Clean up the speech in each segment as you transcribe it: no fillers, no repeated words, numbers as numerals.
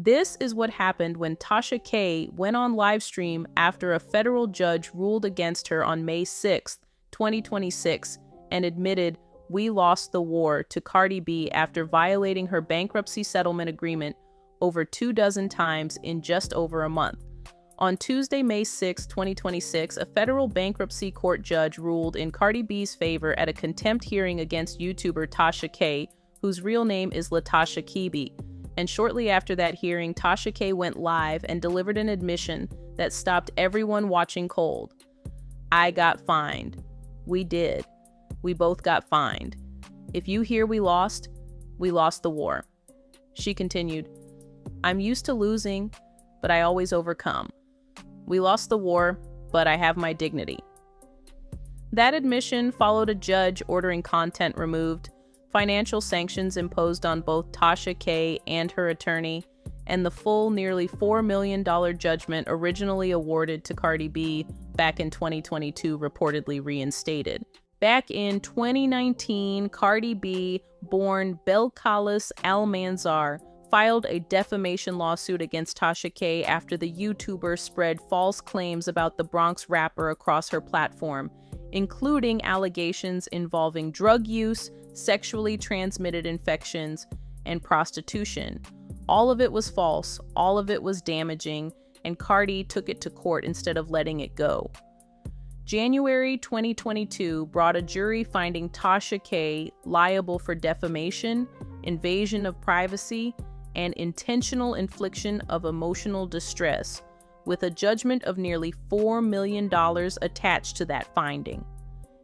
This is what happened when Tasha K went on livestream after a federal judge ruled against her on May 6, 2026, and admitted "we lost the war" to Cardi B after violating her bankruptcy settlement agreement over 24 times in just over a month. On Tuesday, May 6, 2026, a federal bankruptcy court judge ruled in Cardi B's favor at a contempt hearing against YouTuber Tasha K, whose real name is Tasha K. And shortly after that hearing, Tasha K went live and delivered an admission that stopped everyone watching cold. "I got fined. We did. We both got fined. If you hear we lost the war." She continued, "I'm used to losing, but I always overcome. We lost the war, but I have my dignity." That admission followed a judge ordering content removed, financial sanctions imposed on both Tasha K and her attorney, and the full nearly $4 million judgment originally awarded to Cardi B back in 2022 reportedly reinstated. Back in 2019, Cardi B, born Belcalis Almanzar, filed a defamation lawsuit against Tasha K after the YouTuber spread false claims about the Bronx rapper across her platform, including allegations involving drug use, sexually transmitted infections, and prostitution. All of it was false, all of it was damaging, and Cardi took it to court instead of letting it go. January 2022 brought a jury finding Tasha K liable for defamation, invasion of privacy, and intentional infliction of emotional distress, with a judgment of nearly $4 million attached to that finding.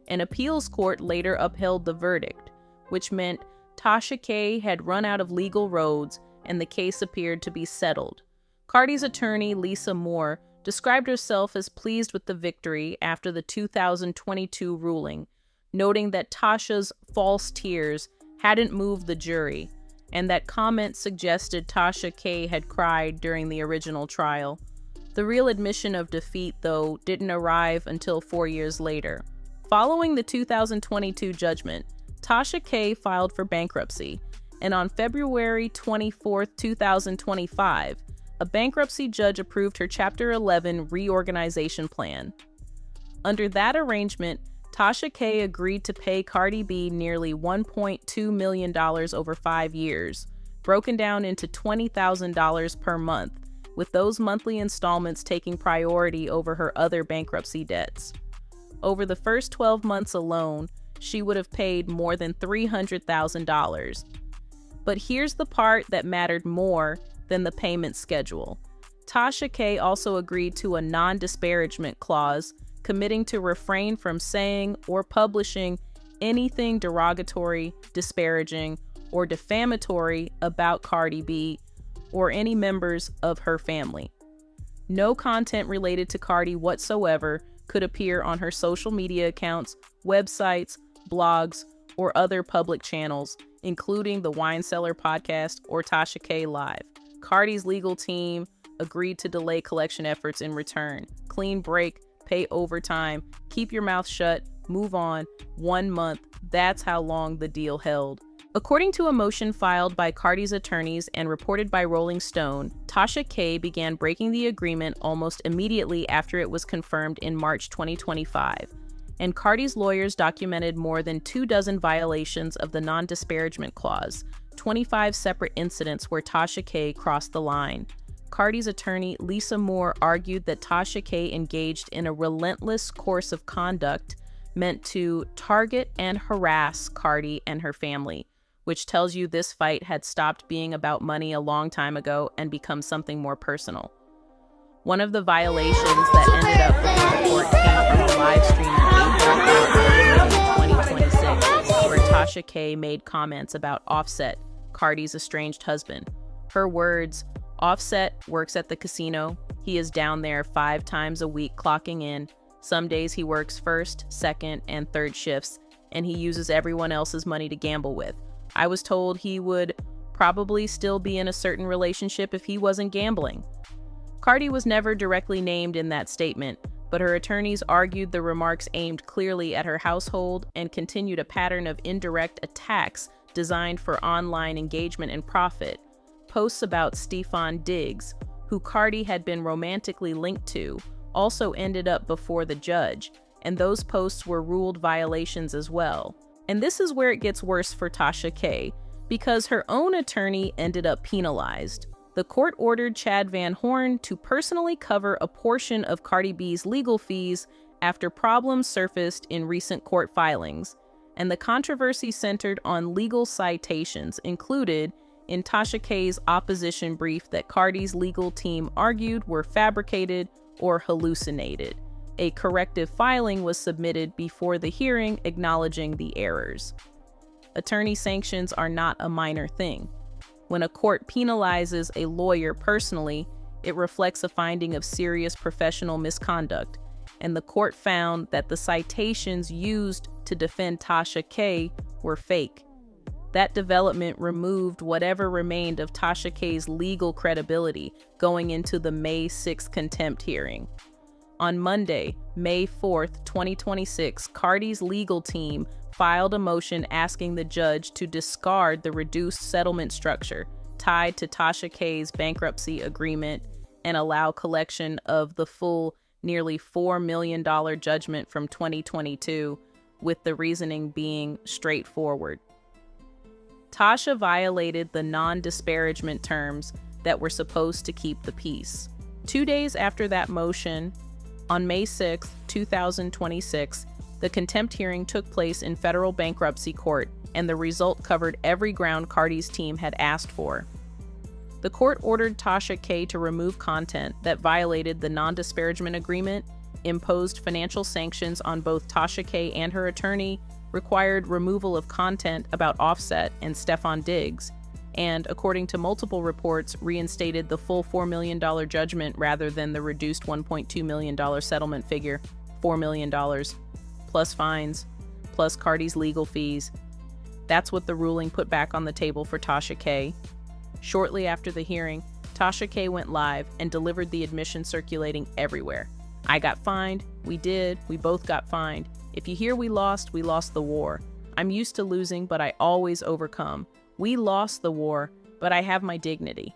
An appeals court later upheld the verdict, which meant Tasha K had run out of legal roads and the case appeared to be settled. Cardi's attorney, Lisa Moore, described herself as pleased with the victory after the 2022 ruling, noting that Tasha's false tears hadn't moved the jury, and that comments suggested Tasha K had cried during the original trial. The real admission of defeat, though, didn't arrive until 4 years later. Following the 2022 judgment, Tasha K filed for bankruptcy, and on February 24, 2025, a bankruptcy judge approved her Chapter 11 reorganization plan. Under that arrangement, Tasha K agreed to pay Cardi B nearly $1.2 million over 5 years, broken down into $20,000 per month, with those monthly installments taking priority over her other bankruptcy debts. Over the first 12 months alone, she would have paid more than $300,000. But here's the part that mattered more than the payment schedule. Tasha K also agreed to a non-disparagement clause, committing to refrain from saying or publishing anything derogatory, disparaging, or defamatory about Cardi B or any members of her family. No content related to Cardi whatsoever could appear on her social media accounts, websites, blogs, or other public channels, including the Wine Cellar podcast or Tasha K Live. Cardi's legal team agreed to delay collection efforts in return. Clean break, pay overtime, keep your mouth shut, move on. 1 month, that's how long the deal held. According to a motion filed by Cardi's attorneys and reported by Rolling Stone, Tasha K began breaking the agreement almost immediately after it was confirmed in March 2025. And Cardi's lawyers documented more than 24 violations of the non-disparagement clause, 25 separate incidents where Tasha K crossed the line. Cardi's attorney, Lisa Moore, argued that Tasha K engaged in a relentless course of conduct meant to target and harass Cardi and her family, which tells you this fight had stopped being about money a long time ago and become something more personal. One of the violations that ended up before the court came from a live stream in April 2026, where Tasha K made comments about Offset, Cardi's estranged husband. Her words, "Offset works at the casino. He is down there 5 times a week clocking in. Some days he works first, second, and third shifts, and he uses everyone else's money to gamble with. I was told he would probably still be in a certain relationship if he wasn't gambling." Cardi was never directly named in that statement, but her attorneys argued the remarks aimed clearly at her household and continued a pattern of indirect attacks designed for online engagement and profit. posts about Stefan Diggs, who Cardi had been romantically linked to, also ended up before the judge, and those posts were ruled violations as well. And this is where it gets worse for Tasha K, because her own attorney ended up penalized. The court ordered Chad Van Horn to personally cover a portion of Cardi B's legal fees after problems surfaced in recent court filings, and the controversy centered on legal citations included in Tasha K's opposition brief that Cardi's legal team argued were fabricated or hallucinated. A corrective filing was submitted before the hearing acknowledging the errors. Attorney sanctions are not a minor thing. When a court penalizes a lawyer personally, it reflects a finding of serious professional misconduct, and the court found that the citations used to defend Tasha K were fake. That development removed whatever remained of Tasha K's legal credibility going into the May 6th contempt hearing. On Monday, May 4th, 2026, Cardi's legal team filed a motion asking the judge to discard the reduced settlement structure tied to Tasha K's bankruptcy agreement and allow collection of the full nearly $4 million judgment from 2022, with the reasoning being straightforward. Tasha violated the non-disparagement terms that were supposed to keep the peace. 2 days after that motion, on May 6, 2026, the contempt hearing took place in federal bankruptcy court, and the result covered every ground Cardi's team had asked for. The court ordered Tasha K to remove content that violated the non-disparagement agreement, imposed financial sanctions on both Tasha K and her attorney, required removal of content about Offset and Stefan Diggs, and, according to multiple reports, reinstated the full $4 million judgment rather than the reduced $1.2 million settlement figure, $4 million, plus fines, plus Cardi's legal fees. That's what the ruling put back on the table for Tasha K. Shortly after the hearing, Tasha K went live and delivered the admission circulating everywhere. I got fined, we both got fined. If you hear we lost the war. I'm used to losing, but I always overcome. We lost the war, but I have my dignity.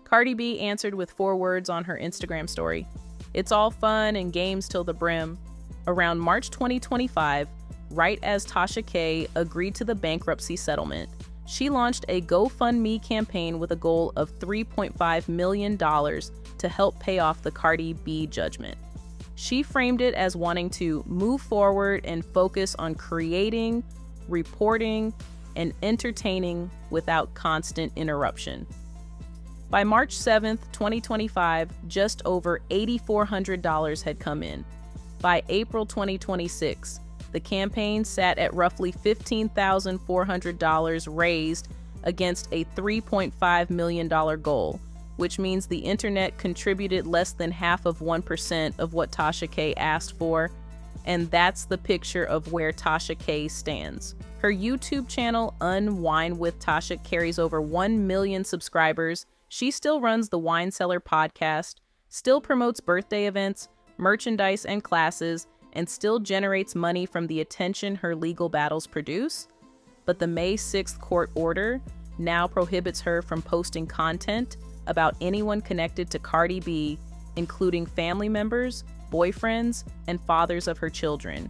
Cardi B answered with 4 words on her Instagram story. It's all fun and games till the brim. Around March 2025, right as Tasha K agreed to the bankruptcy settlement, she launched a GoFundMe campaign with a goal of $3.5 million to help pay off the Cardi B judgment. She framed it as wanting to move forward and focus on creating, reporting, and entertaining without constant interruption. By March 7th, 2025, just over $8,400 had come in. By April 2026, the campaign sat at roughly $15,400 raised against a $3.5 million goal, which means the internet contributed less than half of 1% of what Tasha K asked for, and that's the picture of where Tasha K stands. Her YouTube channel, Unwind with Tasha, carries over 1 million subscribers. She still runs the Wine Cellar podcast, still promotes birthday events, merchandise, and classes, and still generates money from the attention her legal battles produce. But the May 6th court order now prohibits her from posting content about anyone connected to Cardi B, including family members, boyfriends, and fathers of her children.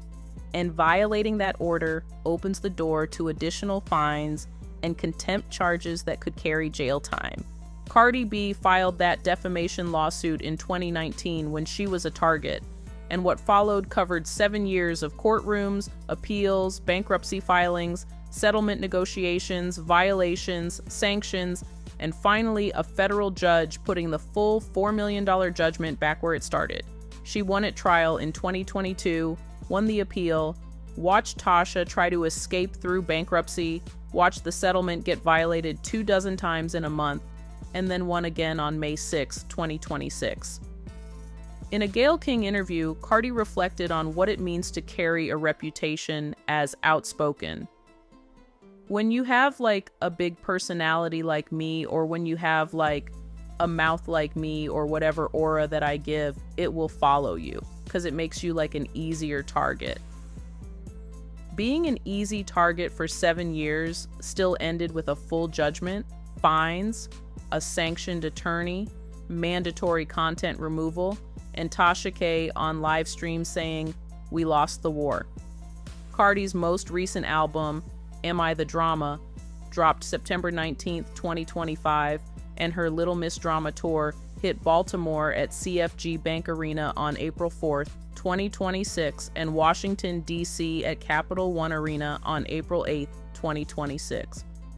And violating that order opens the door to additional fines and contempt charges that could carry jail time. Cardi B filed that defamation lawsuit in 2019 when she was a target, and what followed covered 7 years of courtrooms, appeals, bankruptcy filings, settlement negotiations, violations, sanctions, and finally a federal judge putting the full $4 million judgment back where it started. She won at trial in 2022, won the appeal, watched Tasha try to escape through bankruptcy, watched the settlement get violated 24 times in a month, and then won again on May 6, 2026. In a Gayle King interview, Cardi reflected on what it means to carry a reputation as outspoken. When you have like a big personality like me, or when you have like a mouth like me, or whatever aura that I give, it will follow you because it makes you like an easier target. Being an easy target for 7 years still ended with a full judgment, fines, a sanctioned attorney, mandatory content removal, and Tasha K on live stream saying, "We lost the war." Cardi's most recent album, Am I the Drama, dropped September 19th, 2025, and her Little Miss Drama tour hit Baltimore at CFG Bank Arena on April 4th, 2026, and Washington, D.C. at Capital One Arena on April 8th, 2026.